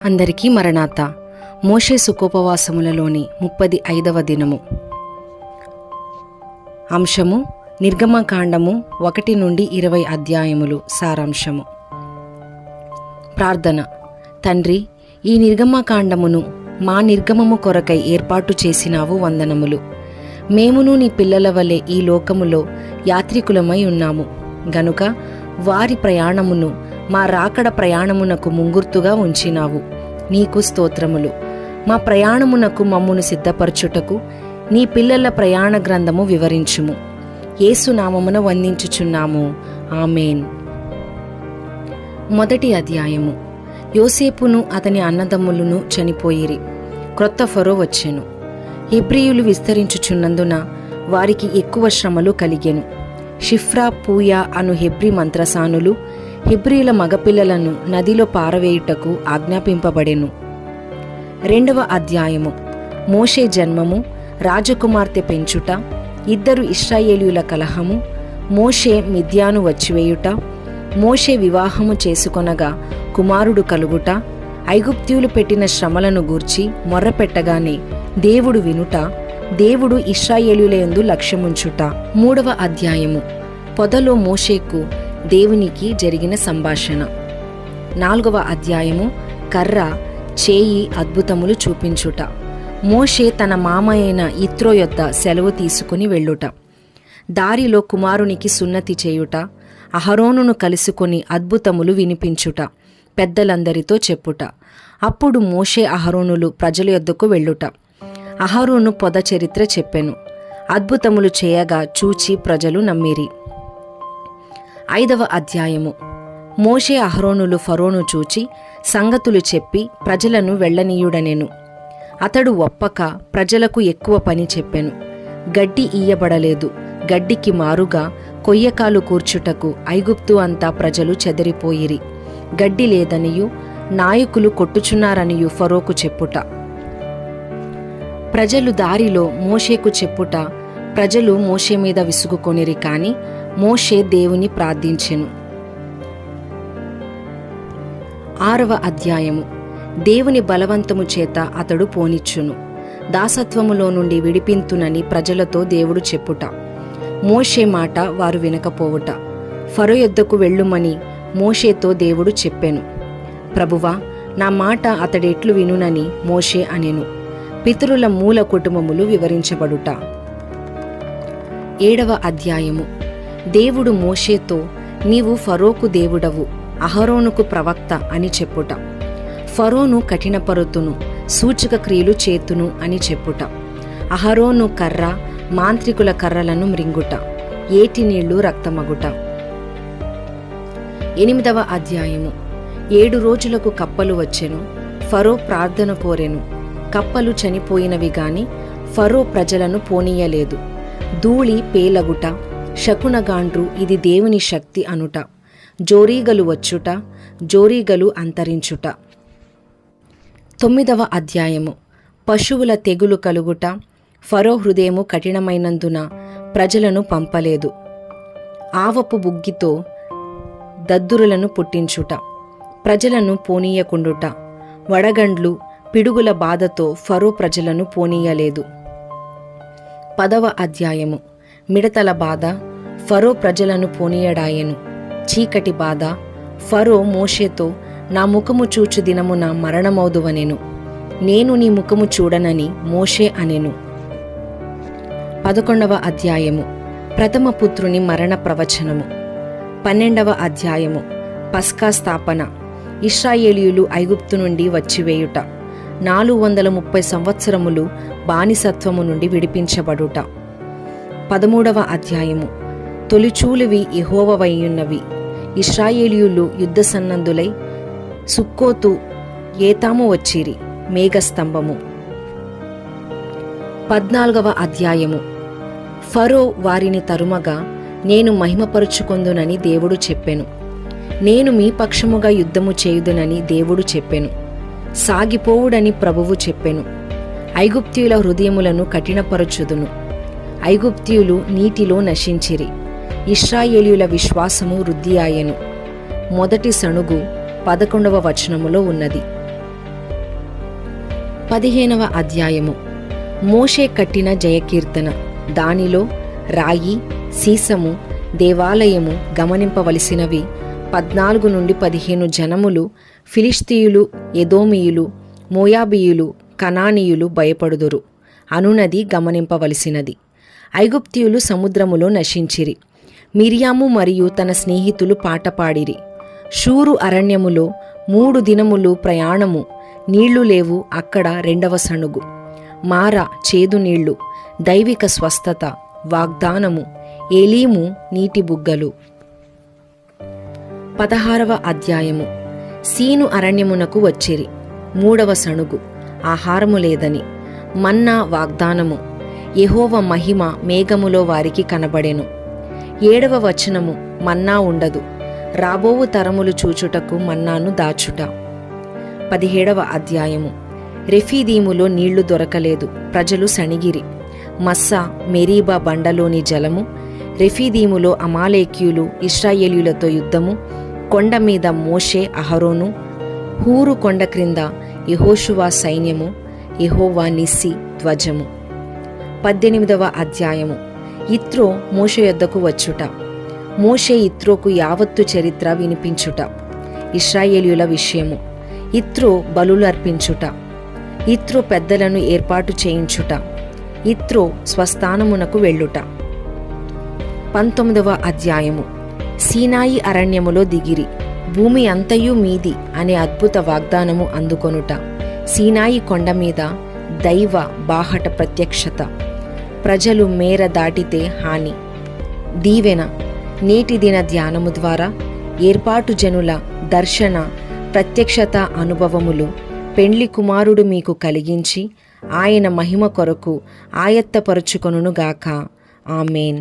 అందరికీ మరణాత. మోషే సుఖోపవాసములలోని 35వ దినము. అంశము నిర్గమకాండము 1 నుండి 20 అధ్యాయములు. సారాంశము. ప్రార్థన. తండ్రి, ఈ నిర్గమకాండమును మా నిర్గమము కొరకై ఏర్పాటు చేసినావు, వందనములు. మేమును నీ పిల్లల వలె ఈ లోకములో యాత్రికులమై ఉన్నాము గనుక వారి ప్రయాణమును మా రాకడ ప్రయాణమునకు ముంగుర్తుగా ఉంచినావు. నీకు స్తోత్రములు. మా ప్రయాణమునకు మమ్మును సిద్ధపరచుటకు నీ పిల్లల ప్రయాణ గ్రంథము వివరించుము. యేసు నామమున వందించుచున్నాము. ఆమేన్. మొదటి అధ్యాయము. యోసేపును అతని అన్నదమ్ములను చనిపోయిరి. క్రొత్త ఫరో వచ్చెను. హెబ్రీయులు విస్తరించుచున్నందున వారికి ఎక్కువ శ్రమలు కలిగెను. షిఫ్రా, పూయా అను హెబ్రీ మంత్రసానులు హెబ్రీల మగపిల్లలను నదిలో పారవేయుటకు ఆజ్ఞాపింపబడెను. 2వ అధ్యాయము. మోషే జన్మము, రాజకుమార్తె పెంచుట, 2 ఇశ్రాయేలీయుల కలహము, మోషే మిద్యాను వచ్చివేయుట, మోషే వివాహము చేసుకొనగా కుమారుడు కలుగుట, ఐగుప్తీయులు పెట్టిన శ్రమలను గూర్చి మొర్రపెట్టగానే దేవుడు వినుట, దేవుడు ఇశ్రాయేలీయుల యందు లక్ష్యముంచుట. 3వ అధ్యాయము. పొదలో మోషేకు దేవునికి జరిగిన సంభాషణ. 4వ అధ్యాయము. కర్ర, చేయి అద్భుతములు చూపించుట. మోషే తన మామ అయిన యిత్రో యొద్ద సెలవు తీసుకుని వెళ్ళుట. దారిలో కుమారునికి సున్నతి చేయుట, అహరోనును కలుసుకొని అద్భుతములు వినిపించుట, పెద్దలందరితో చెప్పుట. అప్పుడు మోషే అహరోనులు ప్రజల యొద్దకు వెళ్ళుట. అహరోను పొద చరిత్ర చెప్పెను. అద్భుతములు చేయగా చూచి ప్రజలు నమ్మిరి. 5వ అధ్యాయము. మోషే అహరోనులు ఫరోను చూచి సంగతులు చెప్పి ప్రజలను వెళ్ళనీయుడనెను. అతడు ఒప్పక ప్రజలకు ఎక్కువ పని చెప్పెను. గడ్డి ఇయ్యబడలేదు. గడ్డికి మారుగా కొయ్యకాలు కూర్చుటకు ఐగుప్తు అంతా ప్రజలు చెదరిపోయిరి. గడ్డి లేదనియు నాయకులు కొట్టుచున్నారనియు ఫరోకు చెప్పుట. ప్రజలు దారిలో మోషేకు చెప్పుట. ప్రజలు మోషే మీద విసుగుకొనిరి, కాని మోషే దేవుని ప్రార్థించెను. 6వ అధ్యాయము. దేవుని బలవంతము చేత అతడు పోనిచ్చును. దాసత్వములో నుండి విడిపింతునని ప్రజలతో దేవుడు చెప్పుట. మోషే మాట వారు వినకపోవుట. ఫరో యొద్దకు వెళ్ళుమని మోషేతో దేవుడు చెప్పెను. ప్రభువా, నా మాట అతడెట్లు వినునని మోషే అనెను. పితరుల మూల కుటుంబములు వివరించబడుట. 7వ అధ్యాయము. దేవుడు మోషేతో, నీవు ఫరోకు దేవుడవు, అహరోనుకు ప్రవక్త అని చెప్పుట. ఫరోను కఠినపరుతును, సూచక క్రియలు చేతును అని చెప్పుట. అహరోను కర్ర, మాంత్రికుల కర్రలను మ్రింగుట, ఏటి నీళ్లు రక్తమగుట. 8వ అధ్యాయము. 7 రోజులకు కప్పలు వచ్చెను. ఫరో ప్రార్థన కోరెను. కప్పలు చనిపోయినవి గాని ఫరో ప్రజలను పోనీయలేదు. ధూళి పేలగుట, శకునగాండ్రు ఇది దేవుని శక్తి అనుట, జోరీగలు వచ్చుట, జోరీగలు అంతరించుట. 9వ అధ్యాయము. పశువుల తెగులు కలుగుట. ఫరో హృదయము కఠినమైనందున ప్రజలను పంపలేదు. ఆవపు బుగ్గితో దద్దురులను పుట్టించుట, ప్రజలను పోనీయకుండుట. వడగండ్లు, పిడుగుల బాధతో ఫరో ప్రజలను పోనీయలేదు. 10వ అధ్యాయము. మిడతల బాధ, ఫరో ప్రజలను పోనీయడాయెను. చీకటి బాధ. ఫరో మోషేతో, నా ముఖము చూచు దినమున మరణమౌదువనెను. నేను నీ ముఖము చూడనని మోషే అనెను. 11వ అధ్యాయము. ప్రథమ పుత్రుని మరణ ప్రవచనము. 12వ అధ్యాయము. పస్కా స్థాపన. ఇశ్రాయేలీయులు ఐగుప్తు నుండి వచ్చివేయుట. 430 సంవత్సరములు బానిసత్వము నుండి విడిపించబడుట. 13వ అధ్యాయము. తొలిచూలివి యెహోవావైయున్నవి. ఇశ్రాయేలీయులు యుద్ధ సన్నద్ధులై సుక్కోతు, ఏతాము వచ్చిరి. మేఘస్తంభము. 14వ అధ్యాయము. ఫరో వారిని తరుమగా నేను మహిమపరుచుకొందునని దేవుడు చెప్పెను. నేను మీ పక్షముగా యుద్ధము చేయుదునని దేవుడు చెప్పెను. సాగిపోవుడని ప్రభువు చెప్పెను. ఐగుప్తీయుల హృదయములను కఠినపరచుదును. ఐగుప్తీయులు నీటిలో నశించిరి. ఇశ్రాయేలీయుల విశ్వాసము వృద్ధి ఆయెను. మొదటి సణుగు 11వ వచనములో ఉన్నది. 15వ అధ్యాయము. మోషే కట్టిన జయకీర్తన. దానిలో రాయి, సీసము, దేవాలయము గమనింపవలసినవి 14 నుండి 15 జనములు, ఫిలిష్తీయులు, ఎదోమీయులు, మోయాబీయులు, కనానీయులు భయపడుదురు అనునది గమనింపవలసినది. ఐగుప్తీయులు సముద్రములో నశించిరి. మిరియాము మరియు తన స్నేహితులు పాట పాడిరి. షూరు అరణ్యములో 3 దినములు ప్రయాణము, నీళ్లు లేవు అక్కడ 2వ సణుగు. మార, చేదు నీళ్లు, దైవిక స్వస్థత, వాగ్దానము, ఏలీము, నీటి బుగ్గలు. 16వ అధ్యాయము. సీను అరణ్యమునకు వచ్చిరి. 3వ సణుగు, ఆహారము లేదని. మన్నా వాగ్దానము, యెహోవా మహిమ మేఘములో వారికి కనబడెను. 7వ వచనము. మన్నా ఉండదు, రాబోవు తరములు చూచుటకు మన్నాను దాచుట. 17వ అధ్యాయము. రెఫీదీములో నీళ్లు దొరకలేదు, ప్రజలు సణిగిరి. మస్సా, మెరీబా బండలోని జలము. రెఫీదీములో అమాలేకీయులు ఇశ్రాయేలీయులతో యుద్ధము. కొండ మీద మోషే, అహరోను. హూరు కొండ క్రింద యెహోషువ సైన్యము. యెహోవా నిస్సి ధ్వజము. 18వ అధ్యాయము. యిత్రో మోషే యొద్దకు వచ్చుట. మోషే యిత్రోకు యావత్తు చరిత్ర వినిపించుట. ఇశ్రాయేలీయుల విషయము. యిత్రో బలులు అర్పించుట. యిత్రో పెద్దలను ఏర్పాటు చేయించుట. యిత్రో స్వస్థానమునకు వెళ్ళుట. 19వ అధ్యాయము. సీనాయి అరణ్యములో దిగిరి. భూమి అంతయు మీది అనే అద్భుత వాగ్దానము అందుకొనుట. సీనాయి కొండ మీద దైవ బాహట ప్రత్యక్షత. ప్రజలు మేర దాటితే హాని. దీవెన. నేటి దిన ధ్యానము ద్వారా ఏర్పాటు జనుల దర్శన ప్రత్యక్షత అనుభవములు పెండ్లి కుమారుడు మీకు కలిగించి ఆయన మహిమ కొరకు ఆయత్తపరుచుకొనుగాక. ఆమేన్.